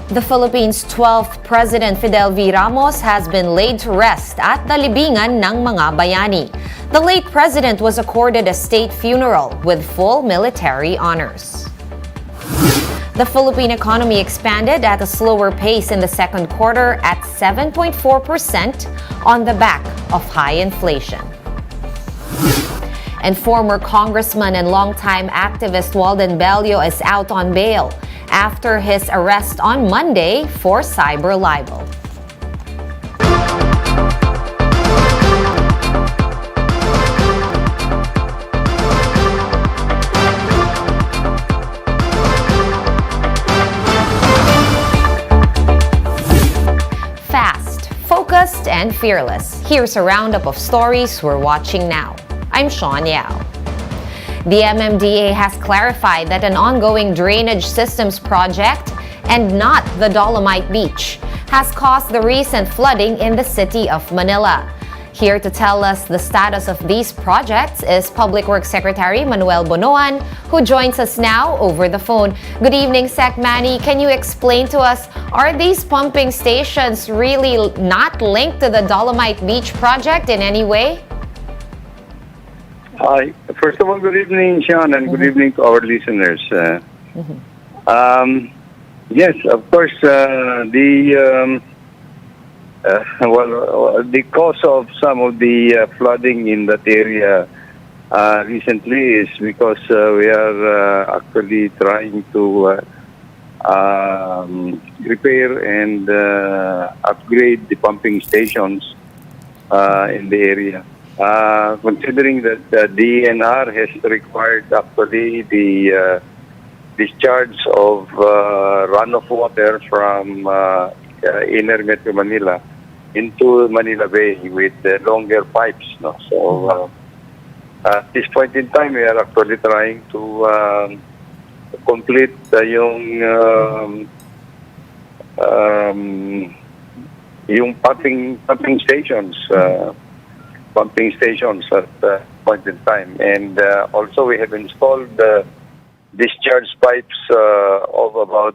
The Philippines' 12th President Fidel V. Ramos has been laid to rest at the Libingan ng mga Bayani. The late president was accorded a state funeral with full military honors. The Philippine economy expanded at a slower pace in the second quarter at 7.4% on the back of high inflation. And former congressman and longtime activist Walden Bello is out on bail after his arrest on Monday for cyber libel. Fast, focused, and fearless. Here's a roundup of stories we're watching now. I'm Sean Yao. The MMDA has clarified that an ongoing drainage systems project, and not the Dolomite beach, has caused the recent flooding in the city of Manila. Here to tell us the status of these projects is Public Works Secretary Manuel Bonoan, who joins us now over the phone. Good evening, Sec Manny. Can you explain to us, are these pumping stations really not linked to the Dolomite Beach project in any way? Hi. First of all, good evening, Sean, and good evening to our listeners. Yes, of course, the cause of some of the flooding in that area recently is because we are actually trying to repair and upgrade the pumping stations in the area. Considering that the DNR has required actually the discharge of runoff water from inner Metro Manila into Manila Bay with longer pipes. No? So at this point in time, we are actually trying to complete yung pumping stations. Pumping stations at point in time, and also we have installed discharge pipes of about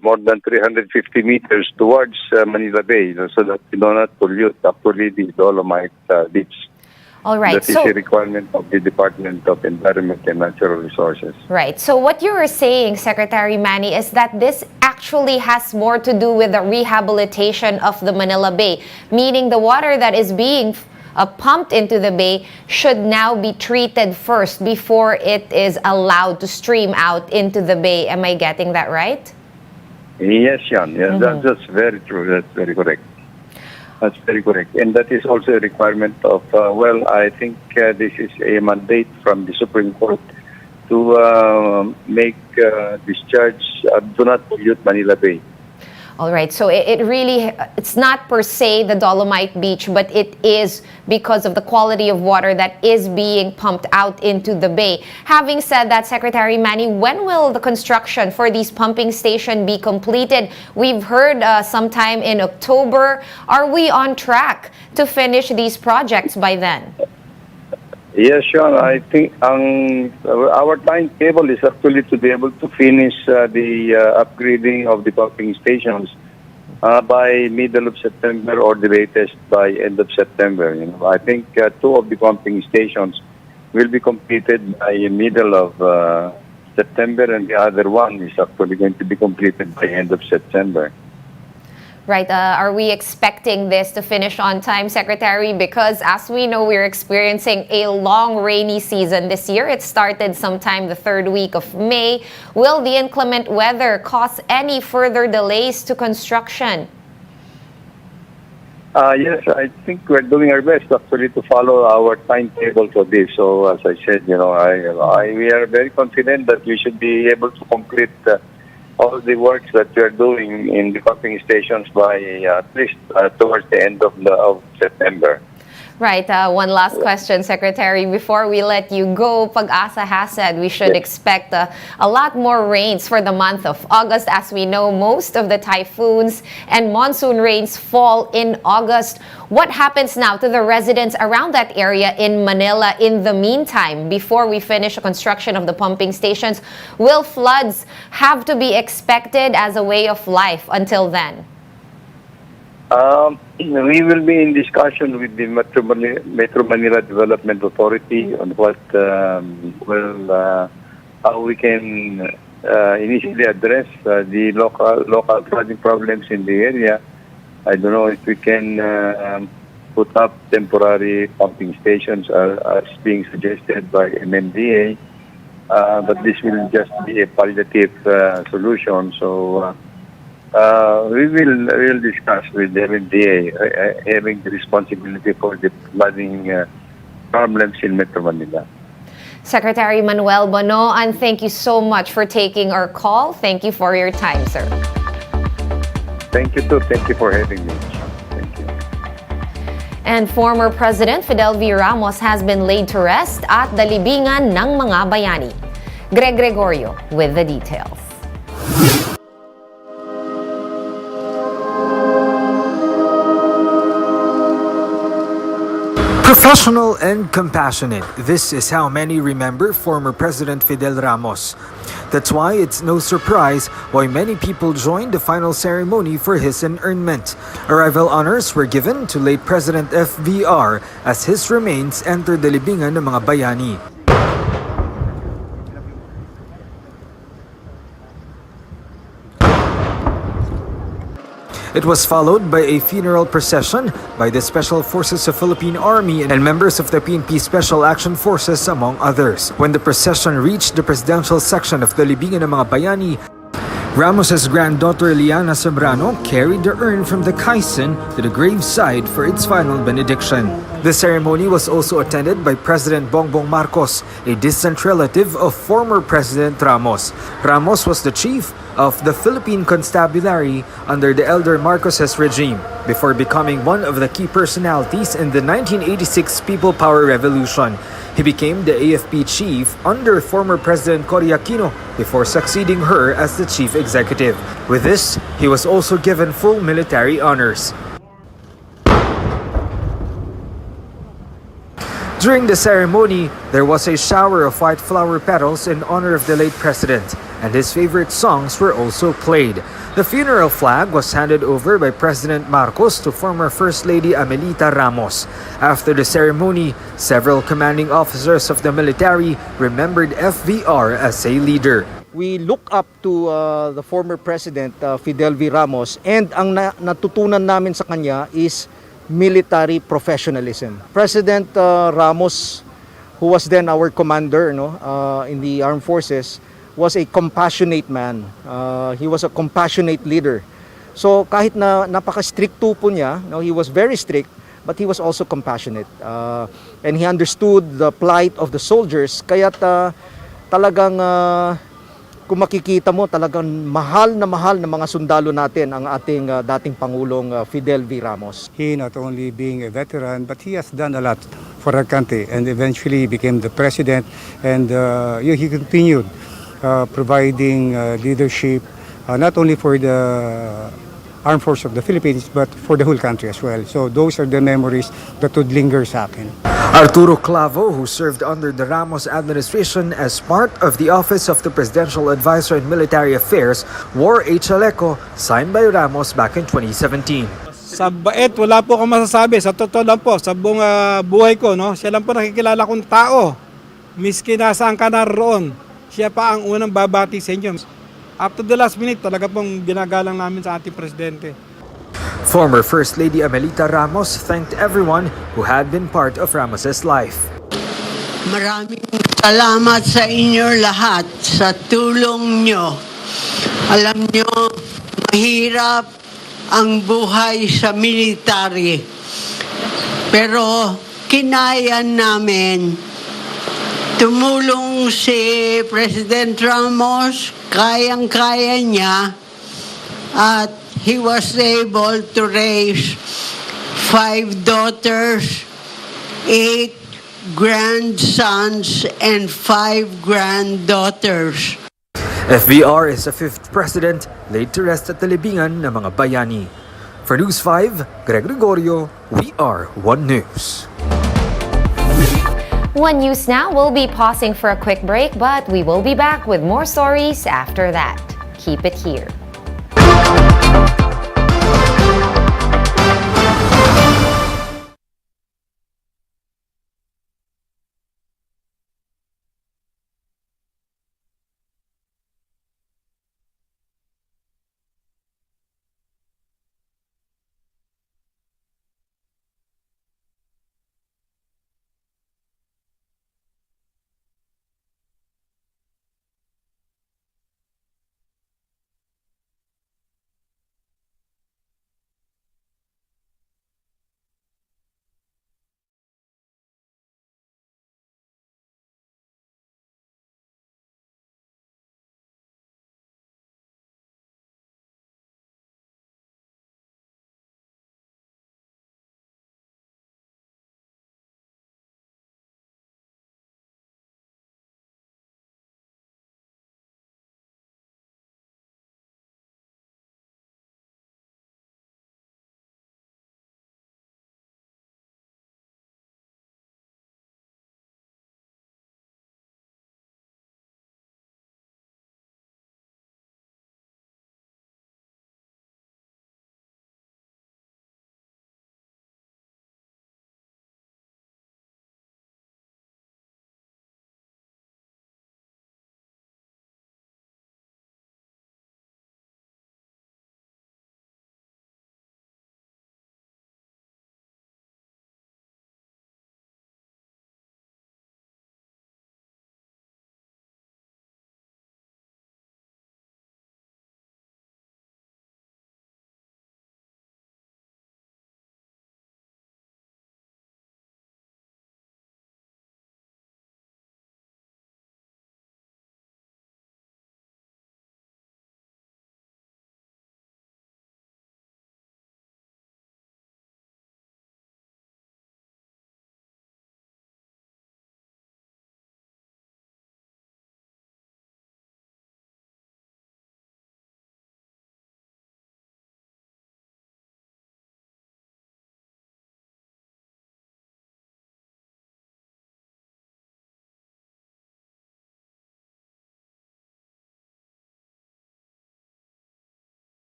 more than 350 meters towards Manila Bay, so that we do not pollute actually the Dolomite beach. All right. That is a requirement of the Department of Environment and Natural Resources. Right. So what you were saying, Secretary Manny, is that this actually has more to do with the rehabilitation of the Manila Bay, meaning the water that is being pumped into the bay should now be treated first before it is allowed to stream out into the bay. Am I getting that right? Yes, Sean. Yes, that's very true. That's very correct. That's very correct. And that is also a requirement of, I think this is a mandate from the Supreme Court to make discharge, do not pollute Manila Bay. All right, so it's not per se the Dolomite Beach, but it is because of the quality of water that is being pumped out into the bay. Having said that, Secretary Manny, when will the construction for these pumping stations be completed? We've heard sometime in October. Are we on track to finish these projects by then? Yes, Sean, I think our timetable is actually to be able to finish the upgrading of the pumping stations by middle of September or the latest by end of September. I think two of the pumping stations will be completed by middle of September, and the other one is actually going to be completed by end of September. Right. Are we expecting this to finish on time, Secretary? Because as we know, we're experiencing a long rainy season this year. It started sometime the third week of May. Will the inclement weather cause any further delays to construction? Yes, I think we're doing our best actually to follow our timetable for this. So as I said, we are very confident that we should be able to complete all the works that we are doing in the pumping stations by at least towards the end of September. Right. One last question, Secretary. Before we let you go, Pag-asa has said we should expect a lot more rains for the month of August. As we know, most of the typhoons and monsoon rains fall in August. What happens now to the residents around that area in Manila in the meantime, before we finish the construction of the pumping stations? Will floods have to be expected as a way of life until then? We will be in discussion with the Metro Manila Development Authority on what how we can initially address the local flooding problems in the area. I don't know if we can put up temporary pumping stations as being suggested by MMDA, but this will just be a palliative solution. So. We'll discuss with the MMDA having the responsibility for the flooding problems in Metro Manila. Secretary Manuel Bonoan, thank you so much for taking our call. Thank you for your time, sir. Thank you too. Thank you for having me. Thank you. And former President Fidel V. Ramos has been laid to rest at the Libingan ng mga Bayani. Greg Gregorio with the details. Professional and compassionate. This is how many remember former President Fidel Ramos. That's why it's no surprise why many people joined the final ceremony for his interment. Arrival honors were given to late President FVR as his remains entered the Libingan ng mga Bayani. It was followed by a funeral procession by the Special Forces of Philippine Army and members of the PNP Special Action Forces, among others. When the procession reached the presidential section of the Libingan ng mga Bayani, Ramos's granddaughter Liana Sobrano carried the urn from the Kaisen to the graveside for its final benediction. The ceremony was also attended by President Bongbong Marcos, a distant relative of former President Ramos. Ramos was the chief of the Philippine Constabulary under the elder Marcos's regime before becoming one of the key personalities in the 1986 People Power Revolution. He became the AFP chief under former President Cory Aquino before succeeding her as the chief executive. With this, he was also given full military honors. During the ceremony, there was a shower of white flower petals in honor of the late president, and his favorite songs were also played. The funeral flag was handed over by President Marcos to former First Lady Amelita Ramos. After the ceremony, several commanding officers of the military remembered FVR as a leader. We look up to the former President Fidel V. Ramos, and ang natutunan namin sa kanya is military professionalism. President Ramos, who was then our commander in the armed forces, was a compassionate man. He was a compassionate leader. So kahit na napaka-stricto po niya, he was very strict, but he was also compassionate. And he understood the plight of the soldiers. Kaya talagang kung makikita mo, talagang mahal na mga sundalo natin ang ating dating Pangulong Fidel V. Ramos. He not only being a veteran, but he has done a lot for our country and eventually became the president, and he continued providing leadership not only for the Armed Forces of the Philippines but for the whole country as well. So those are the memories that would linger sa akin. Arturo Clavo, who served under the Ramos administration as part of the Office of the Presidential Advisor in Military Affairs, wore a chaleco signed by Ramos back in 2017. Sa bait, wala po akong masasabi. Sa totoo lang po, sa buong buhay ko, siya lang po nakikilala kong tao. Miski nasaan ka naroon, siya pa ang unang babati sa inyo. Up to the last minute, talaga pong ginagalang namin sa ating presidente. Former First Lady Amelita Ramos thanked everyone who had been part of Ramos's life. Maraming salamat sa inyo lahat sa tulong nyo. Alam nyo, mahirap ang buhay sa military. Pero kinaya namin. Tumulong si President Ramos, kayang-kaya niya, at he was able to raise 5 daughters 8 grandsons and 5 granddaughters. FVR is the fifth president laid to rest at the Libingan ng mga Bayani. For News 5, Greg Gregorio, we are One News. One News Now will be pausing for a quick break, but we will be back with more stories after that. Keep it here.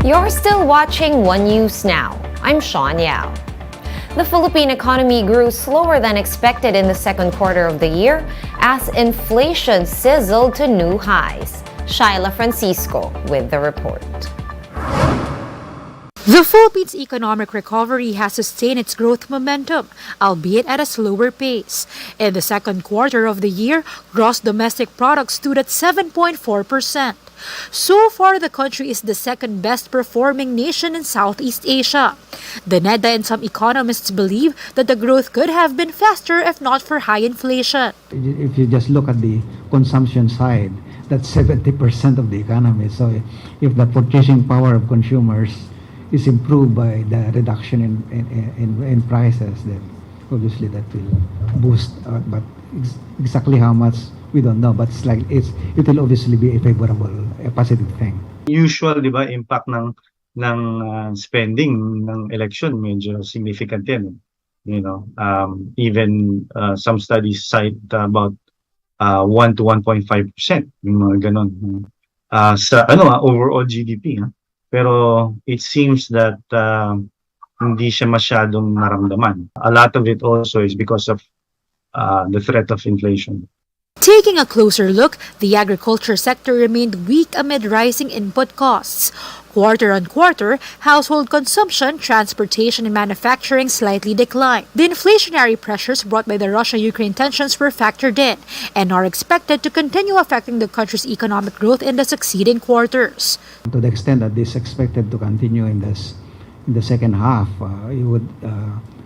You're still watching One News Now. I'm Sean Yao. The Philippine economy grew slower than expected in the second quarter of the year as inflation sizzled to new highs. Shyla Francisco with the report. The Philippines' economic recovery has sustained its growth momentum, albeit at a slower pace. In the second quarter of the year, gross domestic product stood at 7.4%. So far, the country is the second best performing nation in Southeast Asia. The NEDA and some economists believe that the growth could have been faster if not for high inflation. If you just look at the consumption side, that's 70% of the economy. So if the purchasing power of consumers is improved by the reduction in prices, then obviously that will boost. But exactly how much, we don't know. But it will obviously be a favorable, a positive thing. Usual, di ba, impact ng spending ng election medyo significant yan. You know, even some studies cite about 1 to 1.5%, yung mga ganon. sa overall GDP. Pero it seems that hindi siya masyadong naramdaman. A lot of it also is because of the threat of inflation. Taking a closer look, the agriculture sector remained weak amid rising input costs. Quarter on quarter, household consumption, transportation, and manufacturing slightly declined. The inflationary pressures brought by the Russia-Ukraine tensions were factored in and are expected to continue affecting the country's economic growth in the succeeding quarters. To the extent that this is expected to continue in the second half, you would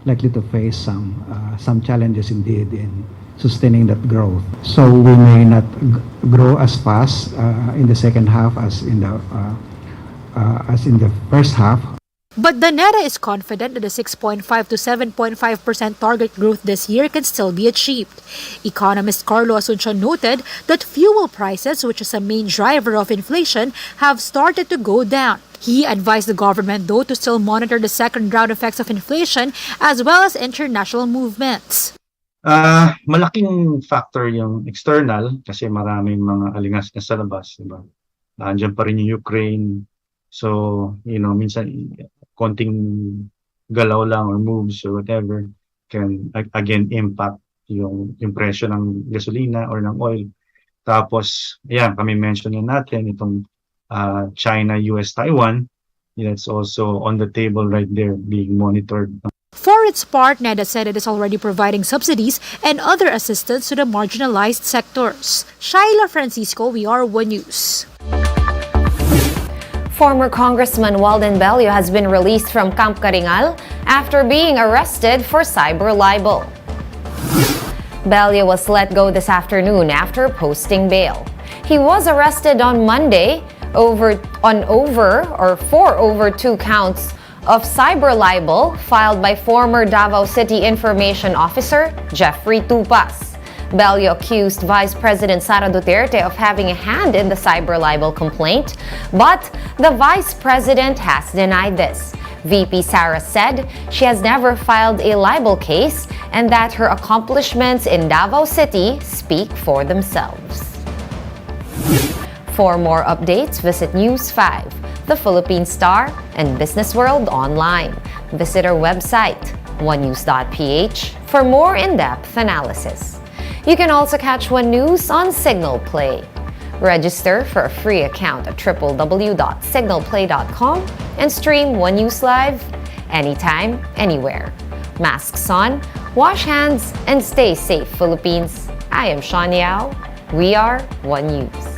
likely to face some challenges indeed in sustaining that growth. So we may not grow as fast in the second half as in the first half. But Daneta is confident that the 6.5 to 7.5% target growth this year can still be achieved. Economist Carlo Asuncion noted that fuel prices, which is a main driver of inflation, have started to go down. He advised the government, though, to still monitor the second-round effects of inflation as well as international movements. Malaking factor yung external kasi maraming mga alingas sa labas, diba? Nandiyan pa rin yung Ukraine. So, minsan konting galaw lang or moves or whatever can again impact yung presyo ng gasolina or ng oil. Tapos, kami mention natin itong China, US, Taiwan. That's also on the table right there being monitored. For its part, NEDA said it is already providing subsidies and other assistance to the marginalized sectors. Shaila Francisco, we are One News. Former Congressman Walden Bello has been released from Camp Karingal after being arrested for cyber libel. Bello was let go this afternoon after posting bail. He was arrested on Monday for over 2 counts of cyber libel filed by former Davao City Information Officer Jeffrey Tupas. Bello accused Vice President Sara Duterte of having a hand in the cyber libel complaint, but the Vice President has denied this. VP Sara said she has never filed a libel case and that her accomplishments in Davao City speak for themselves. For more updates, visit News 5, The Philippine Star, and Business World online. Visit our website, onenews.ph, for more in-depth analysis. You can also catch One News on Signal Play. Register for a free account at www.signalplay.com and stream One News Live anytime, anywhere. Masks on, wash hands, and stay safe, Philippines. I am Sean Yao. We are One News.